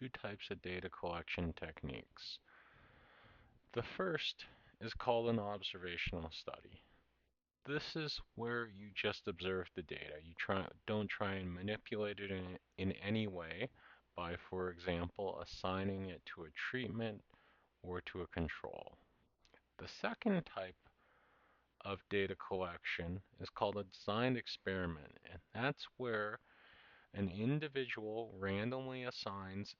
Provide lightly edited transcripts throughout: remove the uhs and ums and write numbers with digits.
two types of data collection techniques. The first is called an observational study. This is where you just observe the data. Don't try and manipulate it in any way by, for example, assigning it to a treatment or to a control. The second type of data collection is called a designed experiment, and that's where an individual randomly assigns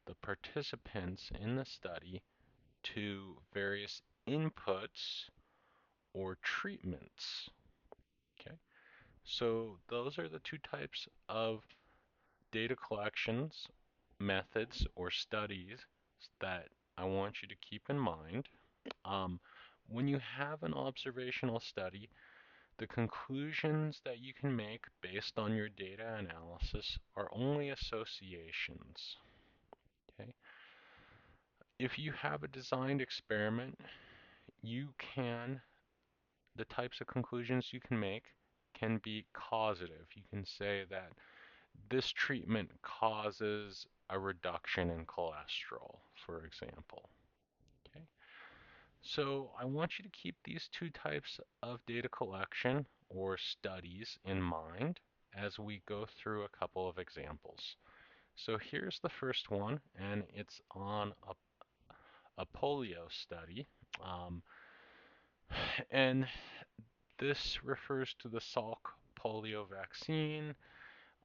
the participants in the study to various inputs or treatments. Okay, so those are the two types of data collections, methods, or studies that I want you to keep in mind. Um, when you have an observational study, the conclusions that you can make based on your data analysis are only associations. Okay? If you have a designed experiment, you can, the types of conclusions you can make can be causative. You can say that this treatment causes a reduction in cholesterol, for example. Okay? So I want you to keep these two types of data collection or studies in mind as we go through a couple of examples. So here's the first one, and it's on a polio study. Um, and this refers to the Salk polio vaccine.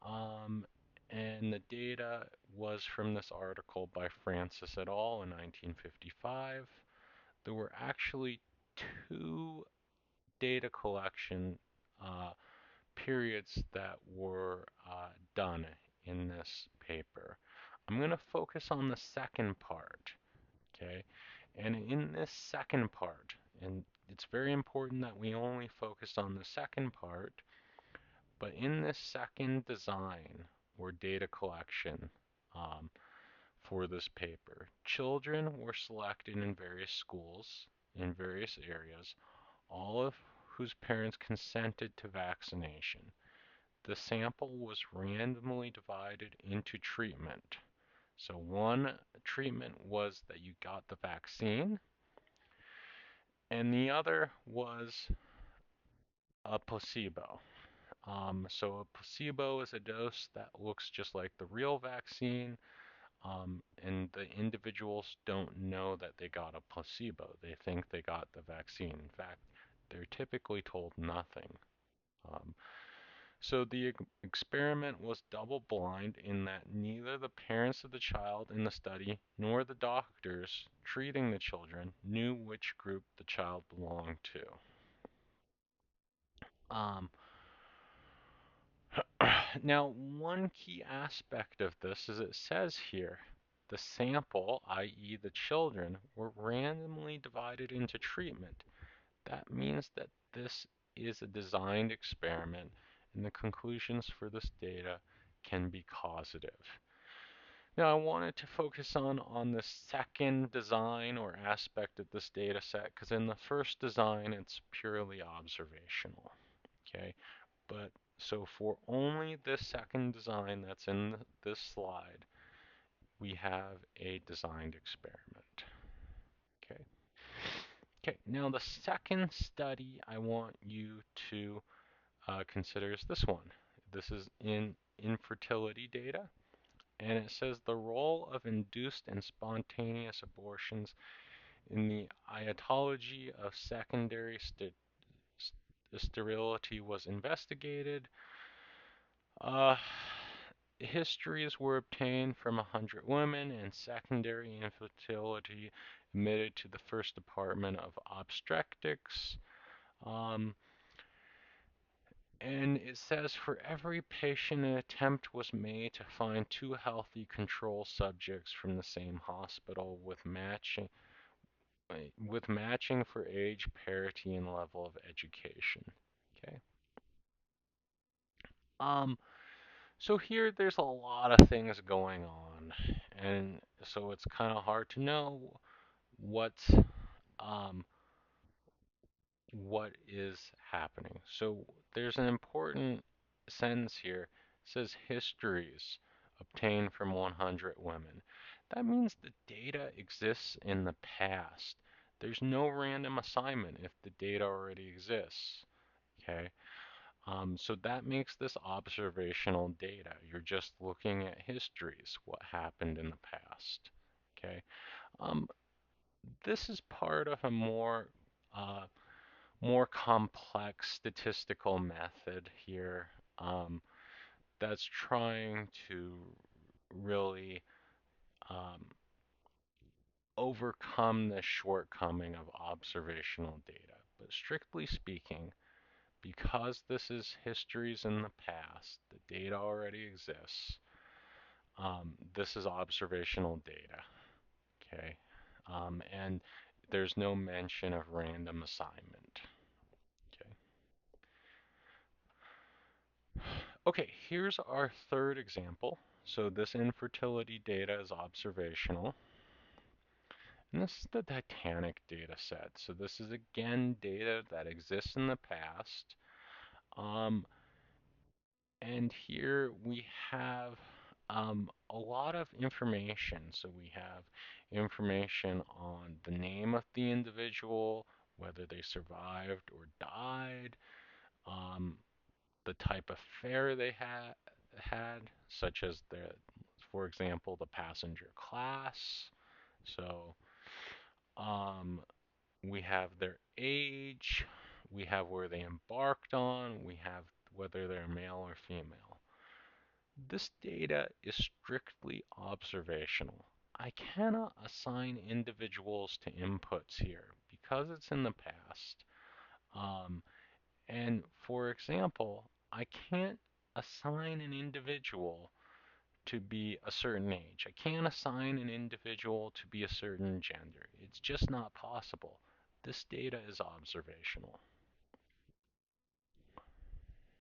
Um, and the data was from this article by Francis et al. In 1955. There were actually two data collection uh, periods that were done in this paper. I'm going to focus on the second part, okay? And in this second part, and it's very important that we only focus on the second part, but in this second design or data collection um, for this paper, children were selected in various schools in various areas, all of whose parents consented to vaccination. The sample was randomly divided into treatment. So one treatment was that you got the vaccine, and the other was a placebo. So a placebo is a dose that looks just like the real vaccine, and the individuals don't know that they got a placebo. They think they got the vaccine. In fact, they're typically told nothing. Um, so the experiment was double blind in that neither the parents of the child in the study nor the doctors treating the children knew which group the child belonged to. Um, Now, one key aspect of this is it says here the sample, i.e., the children, were randomly divided into treatment. That means that this is a designed experiment and the conclusions for this data can be causative. Now, I wanted to focus on the second design or aspect of this data set because in the first design it's purely observational. Okay, but so for only this second design that's in this slide, we have a designed experiment. Okay. Okay, now the second study I want you to consider is this one. This is in infertility data, and it says the role of induced and spontaneous abortions in the etiology of secondary sterility was investigated. Uh, Histories were obtained from 100 women, and secondary infertility admitted to the first department of obstetrics. Um, and it says for every patient, an attempt was made to find two healthy control subjects from the same hospital with matching for age, parity, and level of education. Okay. Um, So here there's a lot of things going on, and so it's kind of hard to know what's um, what is happening. So there's an important sentence here. It says histories obtained from 100 women. That means the data exists in the past. There's no random assignment if the data already exists. Okay, so that makes this observational data. You're just looking at histories, what happened in the past. Okay, um, this is part of a uh, more complex statistical method here that's trying to really um, overcome the shortcoming of observational data. But strictly speaking, because this is histories in the past, the data already exists, this is observational data, okay? And there's no mention of random assignment, okay? Okay, here's our third example. So this infertility data is observational. And this is the Titanic data set. So this is again data that exists in the past. Um, and here we have a lot of information. So we have information on the name of the individual, whether they survived or died, um, the type of fare they had, such as for example, the passenger class. So um, we have their age, we have where they embarked on, we have whether they're male or female. This data is strictly observational. I cannot assign individuals to inputs here because it's in the past. Um, and for example, I can't assign an individual to be a certain age. I can't assign an individual to be a certain gender. It's just not possible. This data is observational.